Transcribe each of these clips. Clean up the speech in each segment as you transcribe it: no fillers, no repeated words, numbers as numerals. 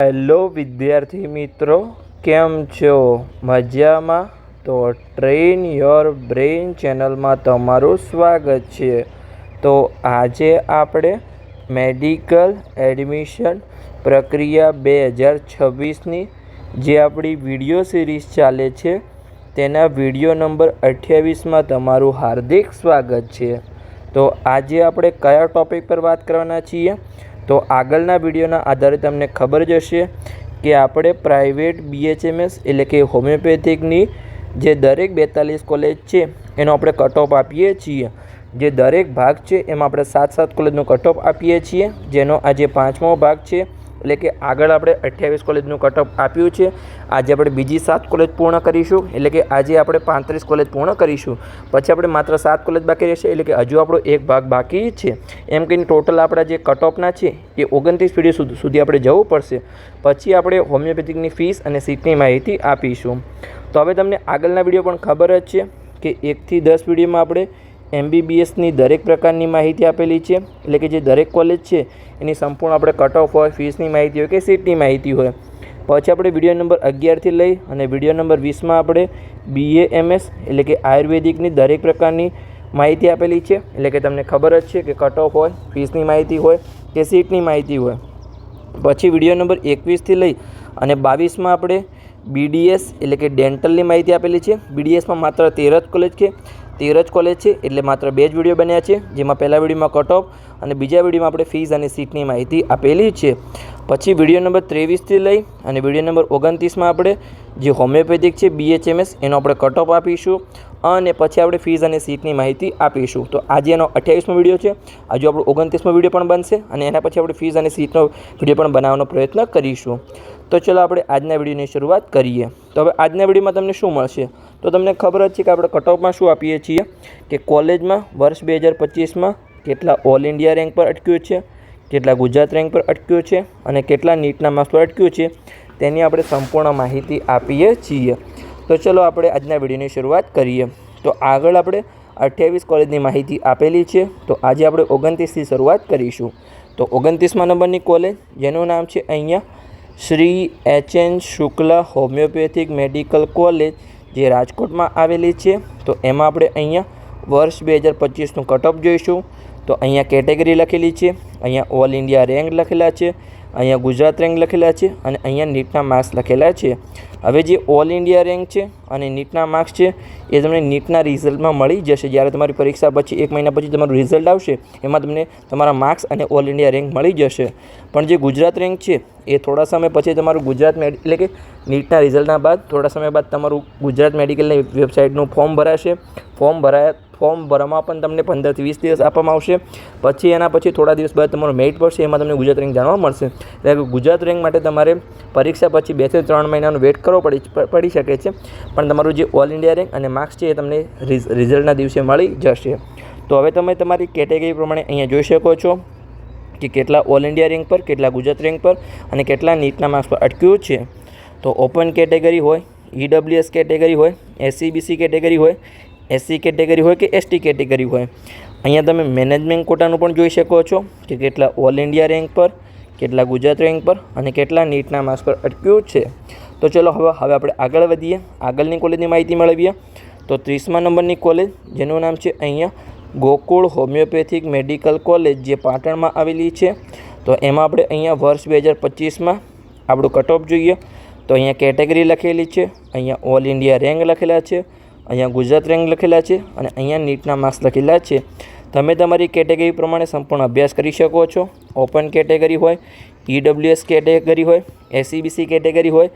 Hello વિદ્યાર્થી મિત્રો, કેમ છો? મજામાં? તો ટ્રેન યોર બ્રેઇન ચેનલમાં તમારું સ્વાગત છે. તો આજે આપણે મેડિકલ એડમિશન પ્રક્રિયા 2026ની જે આપણી વિડીયો સિરીઝ ચાલે છે તેના વિડીયો નંબર 28માં તમારું હાર્દિક સ્વાગત છે. તો આજે આપણે કયા ટૉપિક પર વાત કરવાના છીએ? તો આગળના વિડીયોના આધારે તમને ખબર જ હશે કે આપણે પ્રાઇવેટ BHMS એટલે કે હોમિયોપેથિકની જે દરેક 42 કોલેજ છે એનો આપણે કટ ઓફ આપીએ છીએ. જે દરેક ભાગ છે એમાં આપણે 7 કોલેજનો કટ ઓફ આપીએ છીએ, જેનો આજે 5મો ભાગ છે. એટલે કે આગળ આપણે 28 કોલેજનું કટ ઓફ આપ્યું છે. આજે આપણે બીજી 7 કોલેજ પૂર્ણ કરીશું, એટલે કે આજે આપણે 35 કોલેજ પૂર્ણ કરીશું. પછી આપણે માત્ર 7 કોલેજ બાકી રહેશે, એટલે કે હજુ આપણો એક ભાગ બાકી છે. એમ કહીને ટોટલ આપણા જે કટ ઓફના છે એ 29 વિડીયો સુધી આપણે જવું પડશે. પછી આપણે હોમિયોપેથિકની ફીસ અને સીટની માહિતી આપીશું. તો હવે તમને આગળના વિડીયો પણ ખબર જ છે કે 1 થી 10 વિડીયોમાં આપણે MBBSની દરેક પ્રકારની માહિતી આપેલી છે. એટલે કે જે દરેક કોલેજ છે એની સંપૂર્ણ આપણે કટ ઓફ હોય, ફીસની માહિતી હોય કે સીટની માહિતી હોય. પછી આપણે વિડીયો નંબર 11થી લઈ અને વિડીયો નંબર 20માં આપણે BAMS એટલે કે આયુર્વેદિકની દરેક પ્રકારની માહિતી આપેલી છે. એટલે કે તમને ખબર જ છે કે કટ ઓફ હોય, ફીસની માહિતી હોય કે સીટની માહિતી હોય. પછી વિડીયો નંબર 21થી લઈ અને 22માં આપણે BDS એટલે કે ડેન્ટલની માહિતી આપેલી છે. BDSમાં માત્ર 13 જ કોલેજ છે. 13 જ કોલેજ છે એટલે માત્ર 2 જ વિડીયો બન્યા છે, જેમાં પહેલા વિડીયોમાં કટ ઓફ અને બીજા વિડીયોમાં આપણે ફીસ અને સીટની માહિતી આપેલી છે. પછી વિડીયો નંબર 23થી લઈ અને વિડીયો નંબર 29માં આપણે જે હોમિયોપેથિક છે BHMS એનો આપણે કટ ઓફ આપીશું અને પછી આપણે ફીસ અને સીટની માહિતી આપીશું. તો આજે એનો 28મો વિડીયો છે. હજુ આપણો 29મો વિડીયો પણ બનશે અને એના પછી આપણે ફીસ અને સીટનો વિડીયો પણ બનાવવાનો પ્રયત્ન કરીશું. તો ચલો આપણે આજના વિડીયોની શરૂઆત કરીએ. તો હવે આજના વિડીયોમાં તમને શું મળશે? તો તમને ખબર જ છે કે આપણે કટ ઓફમાં શું આપીએ છીએ કે કોલેજમાં વર્ષ 2025માં કેટલા ઓલ ઇન્ડિયા રેન્ક પર અટક્યું છે, કેટલા ગુજરાત રેન્ક પર અટક્યું છે અને કેટલા નીટના માર્ક્સ પર અટક્યું છે તેની આપણે સંપૂર્ણ માહિતી આપીએ છીએ. તો ચલો આપણે આજના વિડીયોની શરૂઆત કરીએ. તો આગળ આપણે 28 કોલેજની માહિતી આપેલી છે. તો આજે આપણે 29થી શરૂઆત કરીશું. તો 29મા નંબરની કોલેજ જેનું નામ છે અહીંયા Shri HN Shukla homeopathic medical college જે રાજકોટમાં આવેલી છે. તો એમાં આપણે અહીંયા વર્ષ 2025નું કટ ઓફ જોઈશું. તો અહીંયા કેટેગરી લખેલી છે, અહીંયા ઓલ ઇન્ડિયા રેન્ક લખેલા છે, અહીંયા ગુજરાત રેન્ક લખેલા છે અને અહીંયા નીટના માર્ક્સ લખેલા છે. હવે જે ઓલ ઇન્ડિયા રેન્ક છે અને નીટના માર્ક્સ છે એ તમને નીટના રિઝલ્ટમાં મળી જશે. જ્યારે તમારી પરીક્ષા પછી 1 મહિના પછી તમારું રિઝલ્ટ આવશે એમાં તમને તમારા માર્ક્સ અને ઓલ ઇન્ડિયા રેન્ક મળી જશે. પણ જે ગુજરાત રેન્ક છે એ થોડા સમય પછી તમારું ગુજરાત એટલે કે નીટના રિઝલ્ટના બાદ થોડા સમય બાદ તમારું ગુજરાત મેડિકલની વેબસાઇટનું ફોર્મ ભરાશે. ફોર્મ ભરવામાં પણ તમને 15 થી 20 દિવસ આપવામાં આવશે. પછી એના પછી થોડા દિવસ બાદ તમારો મેરિટ પડશે, એમાં તમને ગુજરાત રેન્ક જાણવા મળશે. એટલે કે ગુજરાત રેન્ક માટે તમારે પરીક્ષા પછી 2 થી 3 મહિનાનો વેઇટ કરવો પડી શકે છે. પણ તમારું જે ઓલ ઇન્ડિયા રેન્ક અને માર્ક્સ છે એ તમને રિઝલ્ટના દિવસે મળી જશે. તો હવે તમે તમારી કેટેગરી પ્રમાણે અહીંયા જોઈ શકો છો કે કેટલા ઓલ ઇન્ડિયા રેન્ક પર, કેટલા ગુજરાત રેન્ક પર અને કેટલા નીટના માર્ક્સ પર અટક્યું છે. તો ઓપન કેટેગરી હોય, EWS કેટેગરી હોય, SCBC કેટેગરી હોય, SC કેટેગરી હોય કે ST કેટેગરી હોય. અહીંયા તમે મેનેજમેન્ટ કોટાનું પણ જોઈ શકો છો કે કેટલા ઓલ ઇન્ડિયા રેન્ક પર, કેટલા ગુજરાત રેન્ક પર અને કેટલા નીટના માર્ક્સ પર અટક્યું છે. તો ચલો હવે આપણે આગળ વધીએ, આગળની કોલેજની માહિતી મેળવીએ. તો 30મા નંબરની કોલેજ જેનું નામ છે અહીંયા ગોકુળ હોમિયોપેથિક મેડિકલ કોલેજ જે પાટણમાં આવેલી છે. તો એમાં આપણે અહીંયા વર્ષ 2025માં આપણું કટ ઓફ જોઈએ. તો અહીંયા કેટેગરી લખેલી છે, અહીંયા ઓલ ઇન્ડિયા રેન્ક લખેલા છે, અહીંયા ગુજરાત રેન્ક લખેલા છે અને અહીંયા નીટના માર્ક્સ લખેલા છે. તમે તમારી કેટેગરી પ્રમાણે સંપૂર્ણ અભ્યાસ કરી શકો છો. ઓપન કેટેગરી હોય, EWS કેટેગરી હોય, SCBC કેટેગરી હોય,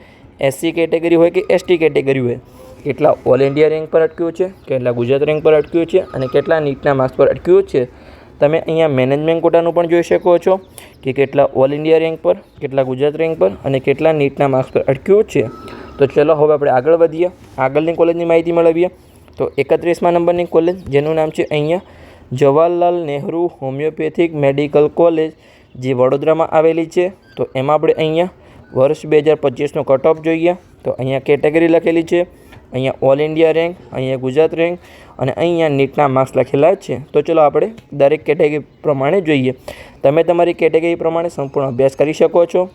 SC કેટેગરી હોય કે ST કેટેગરી હોય, કેટલા ઓલ ઇન્ડિયા રેન્ક પર અટક્યું છે, કેટલા ગુજરાત રેન્ક પર અટક્યું છે અને કેટલા નીટના માર્ક્સ પર અટક્યું છે. તમે અહીંયા મેનેજમેન્ટ કોટાનું પણ જોઈ શકો છો કે કેટલા ઓલ ઇન્ડિયા રેન્ક પર, કેટલા ગુજરાત રેન્ક પર અને કેટલા નીટના માર્ક્સ પર અટક્યું છે. તો ચલો હવે આપણે આગળ વધીએ, આગળની કોલેજની માહિતી મેળવીએ. તો 31મા નંબરની કોલેજ જેનું નામ છે અહીંયા Jawaharlal Nehru homeopathic medical college જે વડોદરામાં આવેલી છે. તો એમાં આપણે અહીંયા વર્ષ 2025નો કટ ઓફ જોઈએ. તો અહીંયા કેટેગરી લખેલી છે, અહીંયા ઓલ ઇન્ડિયા રેન્ક, અહીંયા ગુજરાત રેન્ક અને અહીંયા નીટના માર્ક્સ લખેલા છે. તો ચલો આપણે દરેક કેટેગરી પ્રમાણે જોઈએ. તમે તમારી કેટેગરી પ્રમાણે સંપૂર્ણ અભ્યાસ કરી શકો છો.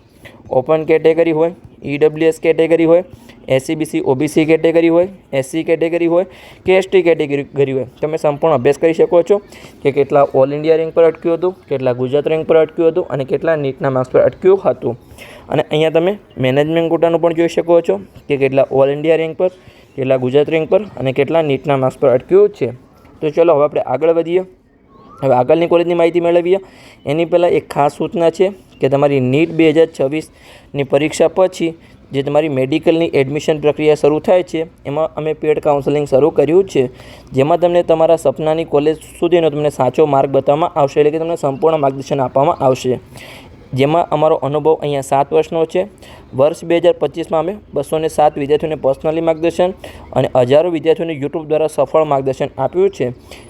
ઓપન કેટેગરી હોય, EWS કેટેગરી હોય, SC/BC OBC કેટેગરી હોય, SC કેટેગરી હોય કે ST કેટેગરી હોય, તમે સંપૂર્ણ અભ્યાસ કરી શકો છો કે કેટલા ઓલ ઇન્ડિયા રેન્ક પર અટક્યું હતું, કેટલા ગુજરાત રેન્ક પર અટક્યું હતું અને કેટલા નીટના માર્ક્સ પર અટક્યું હતું. અને અહીંયા તમે મેનેજમેન્ટ કોટાનું પણ જોઈ શકો છો કે કેટલા ઓલ ઇન્ડિયા રેન્ક પર, કેટલા ગુજરાત રેન્ક પર અને કેટલા નીટના માર્ક્સ પર અટક્યું છે. તો ચલો હવે આપણે આગળ વધીએ. હવે આગળની કોલેજની માહિતી મેળવીએ. એની પહેલાં એક ખાસ સૂચના છે કે તમારી નીટ 2026ની પરીક્ષા પછી જે તમારી મેડિકલની એડમિશન પ્રક્રિયા શરૂ થાય છે એમાં અમે પેડ કાઉન્સેલિંગ શરૂ કર્યું છે, જેમાં તમને તમારા સપનાની કોલેજ સુધીનો તમને સાચો માર્ગ બતાવવામાં આવશે, એટલે કે તમને સંપૂર્ણ માર્ગદર્શન આપવામાં આવશે. જેમાં અમારો અનુભવ અહીંયા 7 વર્ષનો છે. વર્ષ 2025માં અમે 207 વિદ્યાર્થીઓને પર્સનલી માર્ગદર્શન અને હજારો વિદ્યાર્થીઓને યુટ્યુબ દ્વારા સફળ માર્ગદર્શન આપ્યું છે.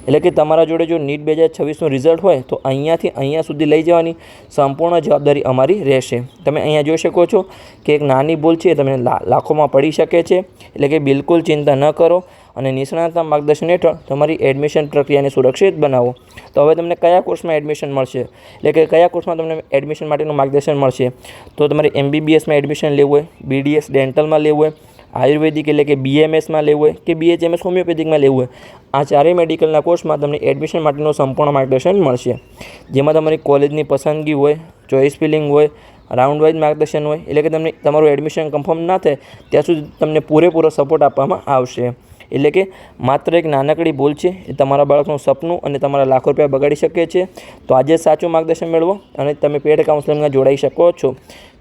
એટલે કે તમારા જોડે જો નીટ 2026નું રિઝલ્ટ હોય તો અહીંયાથી અહીંયા સુધી લઈ જવાની સંપૂર્ણ જવાબદારી અમારી રહેશે. તમે અહીંયા જોઈ શકો છો કે એક નાની ભૂલ છે તમને લાખોમાં પડી શકે છે, એટલે કે બિલકુલ ચિંતા ન કરો અને નિષ્ણાતના માર્ગદર્શન હેઠળ તમારી એડમિશન પ્રક્રિયાને સુરક્ષિત બનાવો. તો હવે તમને કયા કોર્સમાં એડમિશન મળશે, એટલે કે કયા કોર્સમાં તમને એડમિશન માટેનું માર્ગદર્શન મળશે. તો તમારે MBBSમાં એડમિશન લેવું હોય, BDS ડેન્ટલમાં લેવું હોય, આયુર્વેદિક એટલે કે BMSમાં લેવું હોય કે BHMS હોમિયોપેથિકમાં લેવું હોય, આ ચારેય મેડિકલના કોર્સમાં તમને એડમિશન માટેનું સંપૂર્ણ માર્ગદર્શન મળશે. જેમાં તમારી કોલેજની પસંદગી હોય, ચોઇસ ફિલિંગ હોય, રાઉન્ડ વાઇઝ માર્ગદર્શન હોય, એટલે કે તમને તમારું એડમિશન કન્ફર્મ ના થાય ત્યાં સુધી તમને પૂરેપૂરો સપોર્ટ આપવામાં આવશે. એટલે કે માત્ર એક નાનકડી ભૂલ છે એ તમારા બાળકનું સપનું અને તમારા લાખો રૂપિયા બગાડી શકે છે. તો આજે સાચું માર્ગદર્શન મેળવો અને તમે પેડ કાઉન્સેલિંગમાં જોડાઈ શકો છો,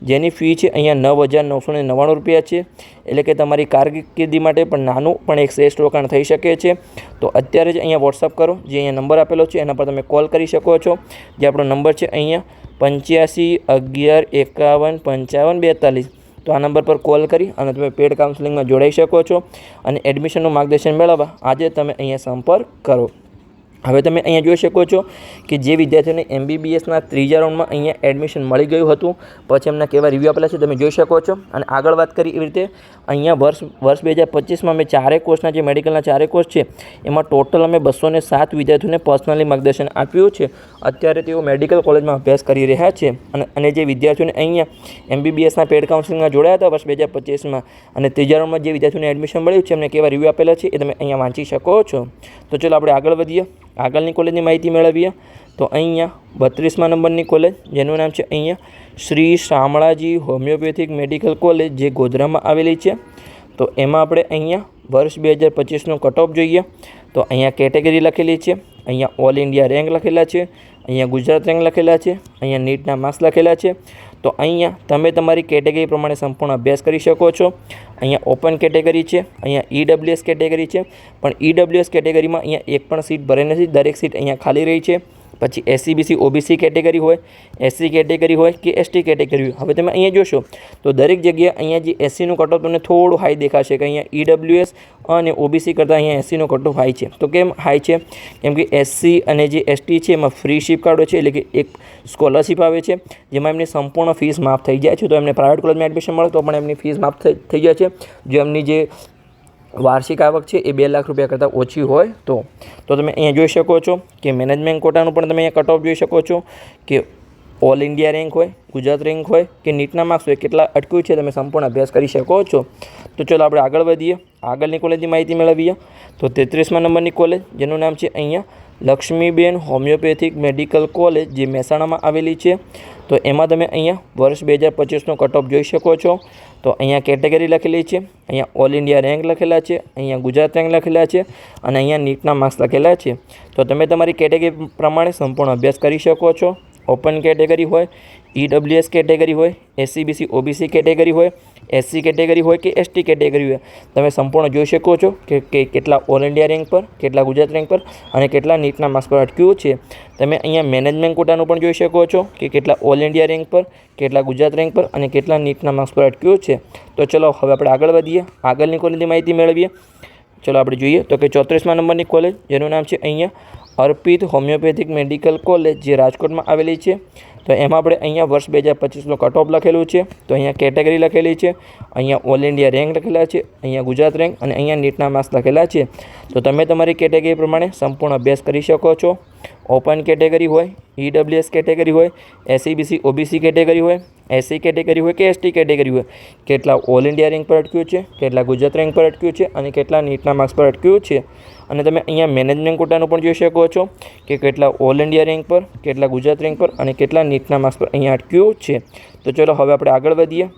જેની ફી છે અહીંયા 9,999 રૂપિયા છે. એટલે કે તમારી કારકિર્દી માટે પણ નાનું પણ એક શ્રેષ્ઠ રોકાણ થઈ શકે છે. તો અત્યારે જ અહીંયા વોટ્સઅપ કરો, જે અહીંયા નંબર આપેલો છે એના પર તમે કોલ કરી શકો છો. જે આપણો નંબર છે અહીંયા 85 11 51 55 42. તો આ નંબર પર કોલ કરી અને તમે પેડ કાઉન્સેલિંગમાં જોડાઈ શકો છો અને એડમિશનનું માર્ગદર્શન મેળવવા આજે તમે અહીંયા સંપર્ક કરો. હવે તમે અહીંયા જોઈ શકો છો કે જે વિદ્યાર્થીઓને MBBSના ત્રીજા રાઉન્ડમાં અહીંયા એડમિશન મળી ગયું હતું પછી એમના કેવા રિવ્યૂ આપેલા છે તમે જોઈ શકો છો. અને આગળ વાત કરી એવી રીતે અહીંયા વર્ષ 2025માં અમે ચારેય કોર્સના જે મેડિકલના ચારેય કોર્સ છે એમાં ટોટલ અમે 207 વિદ્યાર્થીઓને પર્સનલી માર્ગદર્શન આપ્યું છે. અત્યારે તેઓ મેડિકલ કોલેજમાં અભ્યાસ કરી રહ્યા છે. અને જે વિદ્યાર્થીઓને અહીંયા MBBSના પેડ કાઉન્સેલિંગમાં જોડાયા હતા વર્ષ 2025માં અને ત્રીજા રાઉન્ડમાં જે વિદ્યાર્થીઓને એડમિશન મળ્યું છે એમને કેવા રિવ્યૂ આપેલા છે એ તમે અહીંયા વાંચી શકો છો. તો ચલો આપણે આગળ વધીએ. આગળની કોલેજની માહિતી મેળવીએ. તો અહીંયા 32મા નંબરની કોલેજ જેનું નામ છે અહીંયા Shri Shamlaji homeopathic medical college, જે ગોધરામાં આવેલી છે. તો એમાં આપણે અહીંયા વર્ષ 2025નું કટ ઓફ જોઈએ. તો અહીંયા કેટેગરી લખેલી છે, અહીંયા ઓલ ઇન્ડિયા રેન્ક લખેલા છે, અહીંયા ગુજરાત રેન્ક લખેલા છે, અહીંયા નીટના માર્ક્સ લખેલા છે. તો અહીંયા તમે તમારી કેટેગરી પ્રમાણે સંપૂર્ણ અભ્યાસ કરી શકો છો. અહીંયા ઓપન કેટેગરી છે, અહીંયા EWS કેટેગરી છે, પણ EWS કેટેગરીમાં અહીંયા એક પણ સીટ ભરાઈ નથી, દરેક સીટ અહીંયા ખાલી રહી છે. પછી SC/BC OBC કેટેગરી હોય, SC કેટેગરી હોય કે ST કેટેગરી હોય. હવે તમે અહીંયા જોશો તો દરેક જગ્યાએ અહીંયા જે SCનું કટ ઓફ તમને થોડું હાઈ દેખાશે કે અહીંયા EWS અને OBC કરતાં અહીંયા SCનું કટ ઓફ હાઈ છે. તો કેમ હાઈ છે? કેમ કે SC અને જે ST છે એમાં ફ્રી શિપ કાર્ડો છે, એટલે કે એક સ્કોલરશિપ આવે છે જેમાં એમની સંપૂર્ણ ફીસ માફ થઈ જાય છે. તો એમને પ્રાઇવેટ કોલેજમાં એડમિશન મળે તો પણ એમની ફીસ માફ થઈ જાય છે. જો એમની જે વાર્ષિક આવક છે એ 2 લાખ રૂપિયા કરતાં ઓછી હોય તો તમે અહીંયા જોઈ શકો છો કે મેનેજમેન્ટ કોટાનું પણ તમે અહીંયા કટ ઓફ જોઈ શકો છો કે ઓલ ઇન્ડિયા રેન્ક હોય, ગુજરાત રેન્ક હોય કે નીટના માર્ક્સ હોય, કેટલા અટક્યું છે તમે સંપૂર્ણ અભ્યાસ કરી શકો છો. તો ચલો આપણે આગળ વધીએ. આગળની કોલેજની માહિતી મેળવીએ. તો 33મા નંબરની કોલેજ જેનું નામ છે અહીંયા લક્ષ્મીબેન હોમિયોપેથિક મેડિકલ કોલેજ, જે મહેસાણામાં આવેલી છે. તો એમાં તમે અહીંયા વર્ષ 2025નો કટ ઓફ જોઈ શકો છો. તો અહીંયા કેટેગરી લખેલી છે, અહીંયા ઓલ ઇન્ડિયા રેન્ક લખેલા છે, અહીંયા ગુજરાત રેન્ક લખેલા છે અને અહીંયા નીટના માર્ક્સ લખેલા છે. તો તમે તમારી કેટેગરી પ્રમાણે સંપૂર્ણ અભ્યાસ કરી શકો છો. ઓપન કેટેગરી હોય, EWS કેટેગરી હોય, SC/BC OBC કેટેગરી હોય, SC કેટેગરી હોય કે ST કેટેગરી હોય, તમે સંપૂર્ણ જોઈ શકો છો કે કેટલા ઓલ ઇન્ડિયા રેન્ક પર, કેટલા ગુજરાત રેન્ક પર અને કેટલા નીટના માર્ક્સ પર અટક્યું છે. તમે અહીંયા મેનેજમેન્ટ કોટાનું પણ જોઈ શકો છો કે કેટલા ઓલ ઇન્ડિયા રેન્ક પર, કેટલા ગુજરાત રેન્ક પર અને કેટલા નીટના માર્ક્સ પર અટક્યું છે. તો ચલો હવે આપણે આગળ વધીએ. આગળની કોલેજની માહિતી મેળવીએ. ચલો આપણે જોઈએ તો કે 34મા નંબરની કોલેજ જેનું નામ છે અહીંયા અર્પિત હોમિયોપેથિક મેડિકલ કોલેજ જે રાજકોટમાં આવેલી છે. તો એમાં આપણે અહીંયા વર્ષ 2025નો કટ ઓફ લખેલું છે. તો અહીંયા કેટેગરી લખેલી છે, અહીંયા ઓલ ઇન્ડિયા રેન્ક લખેલા છે, અહીંયા ગુજરાત રેન્ક અને અહીંયા નીટના માર્ક્સ લખેલા છે. તો તમે તમારી કેટેગરી પ્રમાણે સંપૂર્ણ અભ્યાસ કરી શકો છો. ઓપન કેટેગરી હોય, EWS કેટેગરી હોય, SC/BC OBC કેટેગરી હોય, SC કેટેગરી હોય કે ST કેટેગરી હોય, કેટલા ઓલ ઇન્ડિયા રેન્ક પર અટક્યું છે, કેટલા ગુજરાત રેન્ક પર અટક્યું છે અને કેટલા નીટના માર્ક્સ પર અટક્યું છે. અને તમે અહીંયા મેનેજમેન્ટ કોટાનું પણ જોઈ શકો છો કે કેટલા ઓલ ઇન્ડિયા રેન્ક પર, કેટલા ગુજરાત રેન્ક પર અને કેટલા નીટના માર્ક્સ પર અહીંયા અટક્યું છે. તો ચલો હવે આપણે આગળ વધીએ,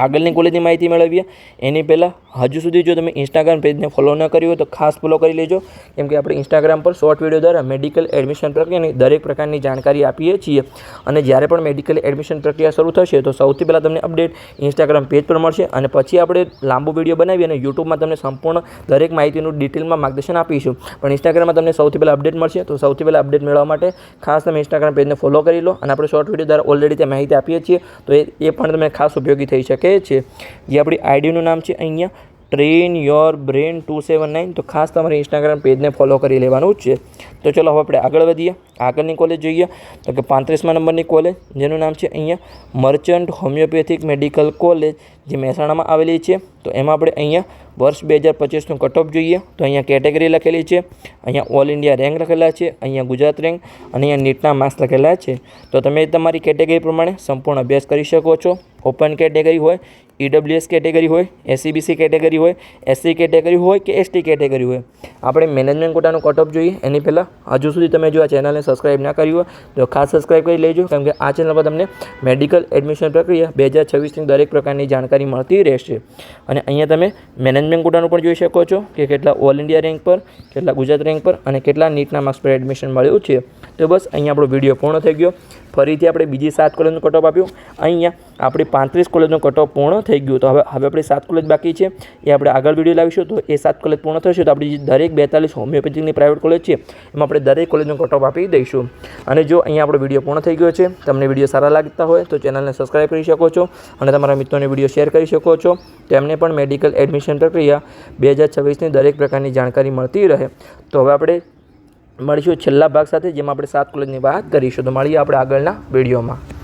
આગળની કોલેજની માહિતી મેળવીએ. એની પહેલાં હજુ સુધી જો તમે ઇન્સ્ટાગ્રામ પેજને ફોલો ન કર્યું હોય તો ખાસ ફોલો કરી લેજો, કેમ કે આપણે ઇન્સ્ટાગ્રામ પર શોર્ટ વિડીયો દ્વારા મેડિકલ એડમિશન પ્રક્રિયાની દરેક પ્રકારની જાણકારી આપીએ છીએ. અને જ્યારે પણ મેડિકલ એડમિશન પ્રક્રિયા શરૂ થશે તો સૌથી પહેલાં તમને અપડેટ ઇન્સ્ટાગ્રામ પેજ પર મળશે અને પછી આપણે લાંબો વિડીયો બનાવી અને યુટ્યુબમાં તમને સંપૂર્ણ દરેક માહિતીનું ડિટેલમાં માર્ગદર્શન આપીશું. પણ ઇન્સ્ટાગ્રામમાં તમને સૌથી પહેલાં અપડેટ મળશે. તો સૌથી પહેલાં અપડેટ મેળવવા માટે ખાસ તમે ઇન્સ્ટાગ્રામ પેજને ફોલો કરી લો અને આપણે શોર્ટ વિડીયો દ્વારા ઓલરેડી ત્યાં માહિતી આપીએ છીએ, તો એ પણ તમને ખાસ ઉપયોગી થઈ શકે છે. જે આપણી આઈડીનું નામ છે અહીંયા ટ્રેન યોર બ્રેન 279. તો ખાસ તમારે ઇન્સ્ટાગ્રામ પેજને ફોલો કરી લેવાનું છે. તો ચલો હવે આપણે આગળ વધીએ, આગળની કોલેજ જોઈએ. તો કે 35મા નંબરની કોલેજ જેનું નામ છે અહીંયા મર્ચન્ટ હોમિયોપેથિક મેડિકલ કોલેજ જે મહેસાણામાં આવેલી છે. તો એમાં આપણે અહીંયા વર્ષ 2025નું કટ ઓફ જોઈએ. તો અહીંયા કેટેગરી લખેલી છે, અહીંયા ઓલ ઇન્ડિયા રેન્ક લખેલા છે, અહીંયા ગુજરાત રેન્ક અને અહીંયા નીટના માર્ક્સ લખેલા છે. તો તમે તમારી કેટેગરી પ્રમાણે સંપૂર્ણ અભ્યાસ કરી શકો છો. ઓપન કેટેગરી હોય, EWS કેટેગરી હોય, SC/BC કેટેગરી હોય, SC કેટેગરી હોય કે ST કેટેગરી હોય. આપણે મેનેજમેન્ટ કોટાનું કટ ઓફ જોઈએ એની પહેલાં હજુ સુધી તમે જો આ ચેનલને સબસ્ક્રાઈબ ના કરી હોય તો ખાસ સબસ્ક્રાઈબ કરી લેજો, કેમ કે આ ચેનલ પર તમને મેડિકલ એડમિશન પ્રક્રિયા 2026ની દરેક પ્રકારની જાણકારી મળતી રહેશે. અને અહીંયા તમે મેનેજમેન્ટ કોટાનું પણ જોઈ શકો છો કે કેટલા ઓલ ઇન્ડિયા રેન્ક પર, કેટલા ગુજરાત રેન્ક પર અને કેટલા નીટના માર્ક્સ પર એડમિશન મળ્યું છે. તો બસ અહીંયા આપણો વિડીયો પૂર્ણ થઈ ગયો. ફરીથી આપણે બીજી 7 કોલેજનું કટ ઓફ આપ્યું. અહીંયા આપણી 35 કોલેજનું કટ ઓફ પૂર્ણ થઈ ગયું. તો હવે આપણી 7 કોલેજ બાકી છે, એ આપણે આગળ વિડીયો લાવીશું. તો એ 7 કોલેજ પૂર્ણ થશે તો આપણી દરેક 42 હોમિયોપેથિકની પ્રાઇવેટ કોલેજ છે એમાં આપણે દરેક કોલેજનું કટ ઓફ આપી દઈશું. અને જો અહીંયા આપણો વિડીયો પૂર્ણ થઈ ગયો છે, તમને વિડીયો સારા લાગતા હોય તો ચેનલને સબસ્ક્રાઈબ કરી શકો છો અને તમારા મિત્રોને વિડીયો શેર કરી શકો છો. તેમને પણ મેડિકલ એડમિશન પ્રક્રિયા 2026ની દરેક પ્રકારની જાણકારી મળતી રહે. તો હવે આપણે મળીશું છેલ્લા ભાગ સાથે, જેમાં આપણે 7 કોલેજની વાત કરીશું. તો મળીએ આપણે આગળના વિડીયોમાં.